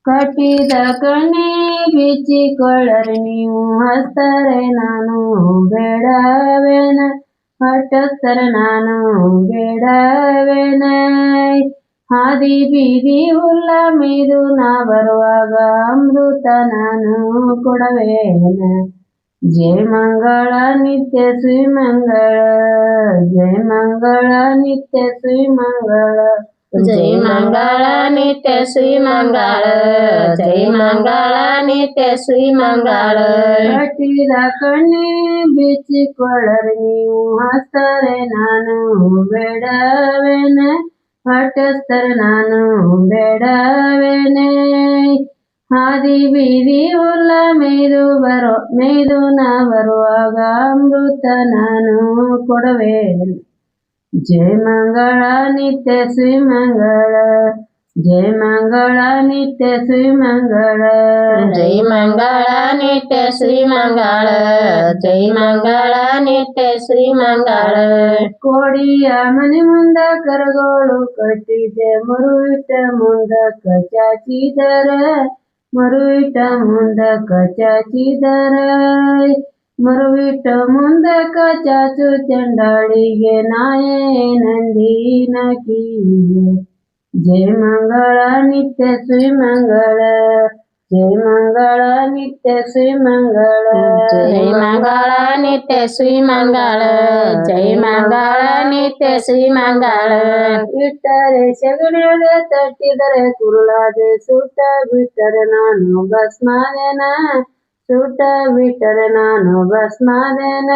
ಕಟ್ಟಿದ ಕಣ್ಣಿ ಬಿಚ್ಚಿಕೊಳ್ಳರೆ ನೀವು ಹಸ್ತರೆ ನಾನು ಬೇಡವೇನ ಹಟ್ಟಸ್ತರೆ ನಾನು ಬೇಡವೇನ ಹಾದಿ ಬೀದಿ ಹುಲ್ಲ ಮೀದು ನಾ ಬರುವಾಗ ಅಮೃತ ನಾನು ಕೊಡವೇನ ಜಯ ಮಂಗಳ ನಿತ್ಯ ಶ್ರೀಮಂಗಳ ಜಯ ಮಂಗಳ ನಿತ್ಯ ಶ್ರೀಮಂಗಳ जय मंगल नित्य श्री मंगल जय मंगल नित्य श्री मंगल ಕಟ್ಟಿದ ಕಣ್ಣಿ ಬಿಚ್ಚಿಕೊಳ್ಳರೆ ನೀವು ಹಸ್ತರೆ ನಾನು ಬೇಡವೇನ ಹಟ್ಟಸ್ತರೆ ನಾನು ಬೇಡವೇನೆ ಹಾದಿ ಬೀದಿ ಹುಲ್ಲ ಮೇಯ್ದು ನಾ ಬರುವಾಗ ಅಮೃತ ನಾನು ಕೊಡವೇನೆ ಜಯ ಮಂಗಳ ನಿತ್ಯ ಶ್ರೀ ಮಂಗಳ ಜಯ ಮಂಗಳ ನಿತ್ಯ ಶ್ರೀ ಮಂಗಳ जय मंगल नित्य श्री मंगल जय मंगल नित्य श्री मंगल ಕೋಡಿಯ ಮನೆ ಮುಂದ ಕರಗೋಳು ಕಟ್ಟಿದೆ ಮರುವಿಟ ಮುಂದಕ್ಕ ಚಾಚಿದರ ಮರುವಿಟ ಮುಂದಕ್ಕ ಚಾಚಿದರ ಮರುವಿಟ ಮುಂದಕ್ಕ ಚಾಚು ಚಂಡಾಳಿಗೆ ನಾಯೇ ನಂದಿನಕಿಯೇ ಜಯ ಮಂಗಳ ನಿತ್ಯ ಶ್ರೀ ಮಂಗಳ ಜಯ ಮಂಗಳ ನಿತ್ಯ ಶ್ರೀ ಮಂಗಳ जय मंगल नित्य श्री मंगल जय मंगल नित्य श्री मंगल ಇಟ್ಟರೆ ಸಗಣಿಯಾಗ ತಟ್ಟಿದರೆ ಕುರುಳಾದೆ ಸುಟ್ಟ ಬಿಟ್ಟರೆ ನಾನು ಭಸ್ಮಾದೇನ ಸುಟ್ಟ ಬಿಟ್ಟರೆ ನಾನು ಭಸ್ಮಾದೇನ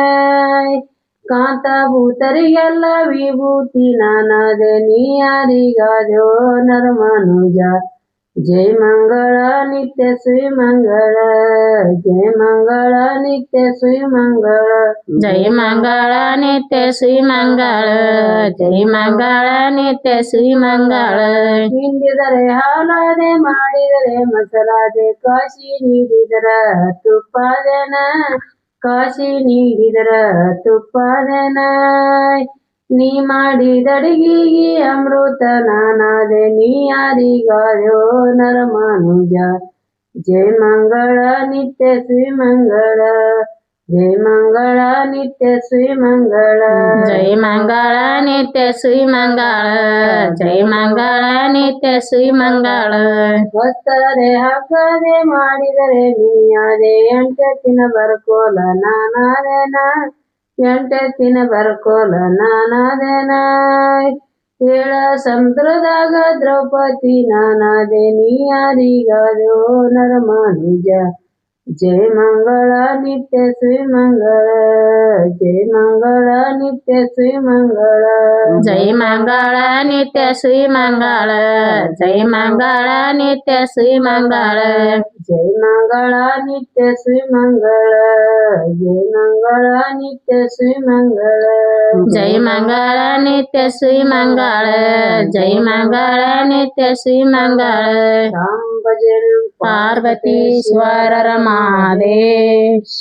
ಕಾಂತ ಭೂತರಿಗೆಲ್ಲ ವಿಭೂತಿ ನಾನಾದೆ ನೀ ಯಾರಿಗಾದ್ಯೋ ನರಮನುಜ ಜಯ ಮಂಗಳ ನಿತ್ಯ ಶ್ರೀ ಮಂಗಳ ಜಯ ಮಂಗಳ ನಿತ್ಯ ಶ್ರೀ ಮಂಗಳ जय मंगल नित्य श्री मंगल जय मंगल नित्य श्री मंगल ಹಿಂಡಿದರೆ ಹಾಲಾದೆ ಮಾಡಿದರೆ ಮಸಲಾದೆ ಕಾಶಿ ನೀಡಿದರ ತುಪ್ಪಾದೆನ ಕಾಶಿ ನೀಡಿದರ ತುಪ್ಪಾದೆನ ನೀ ಮಾಡಿದಡಿಗೆಗೆ ಅಮೃತ ನಾನಾದೆ ನೀ ಯಾರಿಗಾದ್ಯೋ ನರಮನುಜ ಜಯ ಮಂಗಳ ನಿತ್ಯ ಶ್ರೀ ಮಂಗಳ ಜಯ ಮಂಗಳ ನಿತ್ಯ ಶ್ರೀ ಮಂಗಳ जय मंगल नित्य श्री मंगल जय मंगल नित्य श्री मंगल ಹೊಸ್ತರೆ ಹಾಕದೆ ಮಾಡಿದರೆ ನೀಯಾದೆ ಎಂಟೆತ್ತಿನ ಬರ್ಕೋಲ ನಾನಾದೆನ ಎಂಟೆತ್ತಿನ ಬರ್ಕೋಲ ನಾನಾದೆನ ಏಳ ಸಮುದ್ರದಾಗ ದ್ರೌಪದಿ ನಾನಾದೆ ನೀ ಯಾರಿಗಾದ್ಯೋ ನರಮನುಜ ಜಯ ಮಂಗಳ ನಿತ್ಯ ಶ್ರೀ ಮಂಗಳ ಜಯ ಮಂಗಳ ನಿತ್ಯ ಶ್ರೀ ಮಂಗಳ जय मंगल नित्य श्री मंगल जय मंगल नित्य श्री मंगल ಜಯ ಮಂಗಳ ನಿತ್ಯ ಶ್ರೀ ಮಂಗಳ ಜಯ ಮಂಗಳ ನಿತ್ಯ ಶ್ರೀ ಮಂಗಳ जय मंगल नित्य श्री मंगल जय मंगल नित्य श्री मंगल ಸಾಂಬ ಜನ पार्वतीश्वर रमादेश